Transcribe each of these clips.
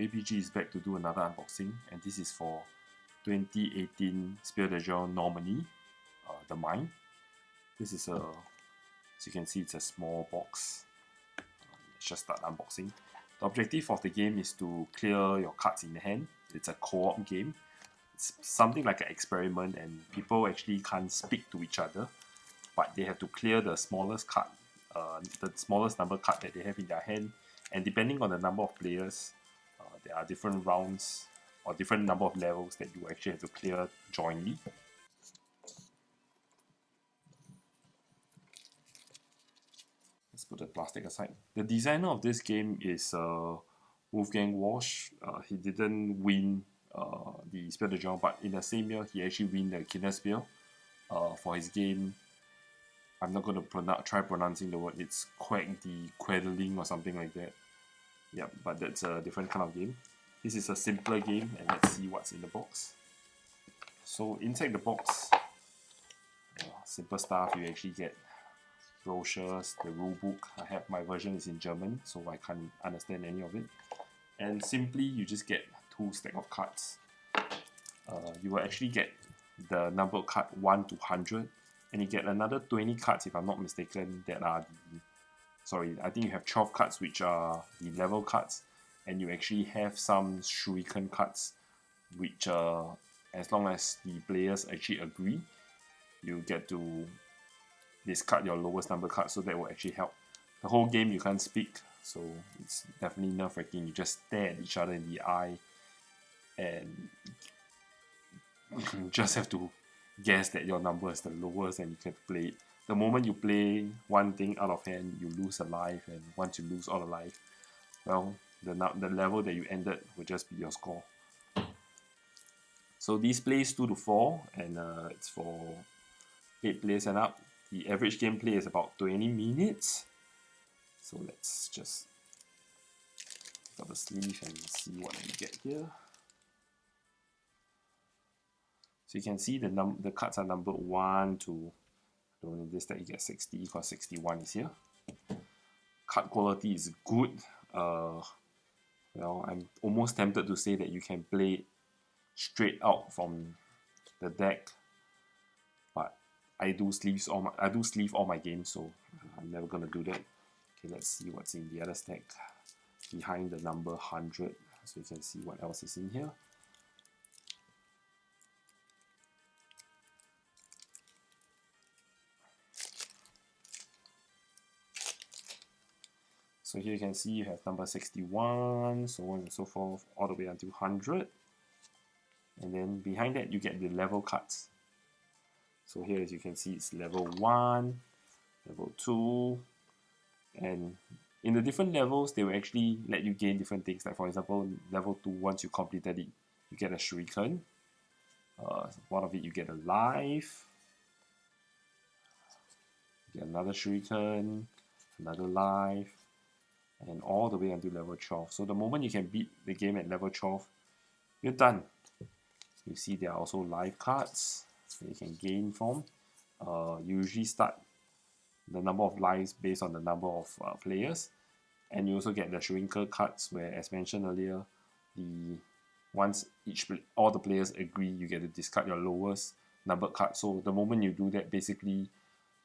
APG is back to do another unboxing, and this is for 2018 Spiel nominee, the mine. This is as you can see, it's a small box. Let's just start unboxing. The objective of the game is to clear your cards in hand. It's a co-op game. It's something like an experiment, and people actually can't speak to each other, but they have to clear the smallest card, the smallest number card that they have in their hand. And depending on the number of players, there are different rounds or different number of levels that you actually have to clear jointly. Let's put the plastic aside. The designer of this game is Wolfgang Warsch. He didn't win the Spiel, but in the same year he actually won the Kinderspiel for his game. I'm not going to try pronouncing the word. It's Quack the Quaddling or something like that. Yeah, but that's a different kind of game. This is a simpler game, and let's see what's in the box. So inside the box, simple stuff. You actually get brochures, the rule book. My version is in German, so I can't understand any of it. And simply, you just get 2 stacks of cards. You will actually get the number card 1 to 100, and you get another 20 cards, if I'm not mistaken, that are I think you have 12 cards which are the level cards, and you actually have some shuriken cards which as long as the players actually agree, you get to discard your lowest number card, so that will actually help. The whole game you can't speak, so it's definitely nerve-wracking. You just stare at each other in the eye and you just have to guess that your number is the lowest and you can play it. The moment you play one thing out of hand, you lose a life, and once you lose all the life, well, the level that you ended will just be your score. So these plays 2 to 4, and it's for 8 players and up. The average gameplay is about 20 minutes. So let's just take out the sleeve and see what we get here. So you can see the cards are numbered 1 to, I don't know, this that you get 60 because 61 is here. Card quality is good. Well, I'm almost tempted to say that you can play it straight out from the deck, but I do sleeve all my games, so I'm never gonna do that. Okay, let's see what's in the other stack behind the number 100, so you can see what else is in here. So here you can see you have number 61, so on and so forth, all the way until 100. And then behind that you get the level cards. So here, as you can see, it's level 1, level 2, and in the different levels they will actually let you gain different things. Like for example, level 2, once you completed it, you get a shuriken. One of it you get a life, you get another shuriken, another life, and all the way until level 12. So the moment you can beat the game at level 12, you're done. You see there are also life cards that you can gain from. You usually start the number of lives based on the number of players, and you also get the shuriken cards where, as mentioned earlier, once all the players agree, you get to discard your lowest numbered card. So the moment you do that, basically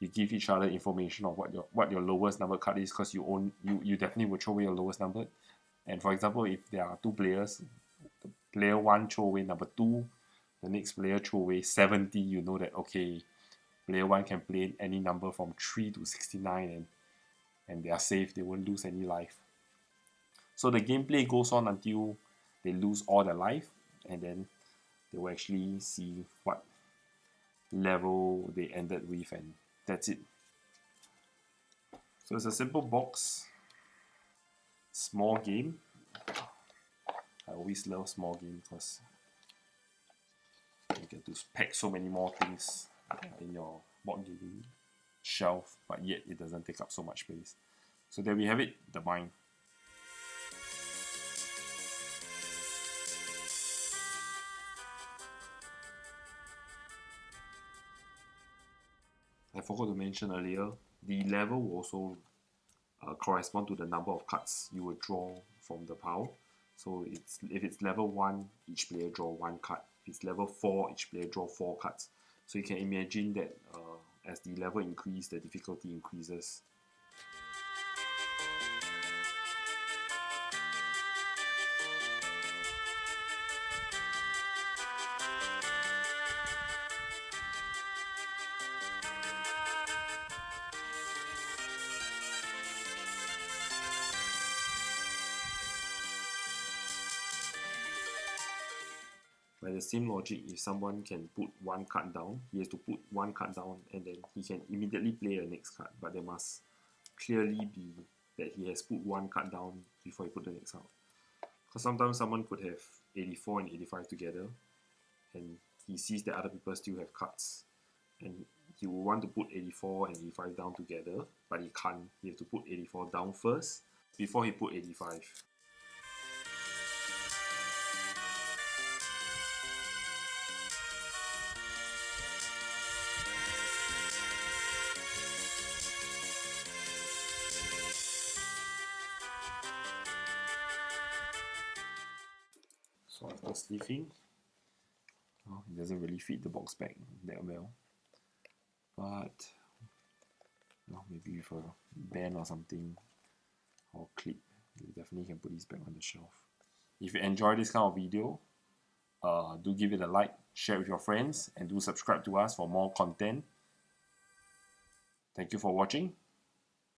you give each other information of what your lowest number card is, because you definitely will throw away your lowest number. And for example, if there are 2 players, the player 1 throw away number 2, the next player throw away 70, you know that okay, player 1 can play any number from 3 to 69 and they are safe, they won't lose any life. So the gameplay goes on until they lose all their life, and then they will actually see what level they ended with, and that's it. So it's a simple box, small game. I always love small games because you get to pack so many more things in your board game shelf, but yet it doesn't take up so much space. So there we have it, the mine. I forgot to mention earlier, the level will also correspond to the number of cards you will draw from the pile. So if it's level 1, each player draw 1 card. If it's level 4, each player draw 4 cards. So you can imagine that as the level increases, the difficulty increases. By the same logic, if someone can put 1 card down, he has to put 1 card down and then he can immediately play the next card. But there must clearly be that he has put 1 card down before he put the next out. Because sometimes someone could have 84 and 85 together and he sees that other people still have cards. And he will want to put 84 and 85 down together, but he can't. He has to put 84 down first before he put 85. So after sleeving, it doesn't really fit the box back that well, but maybe with a band or something or clip, you definitely can put this back on the shelf. If you enjoy this kind of video, do give it a like, share with your friends, and do subscribe to us for more content. Thank you for watching.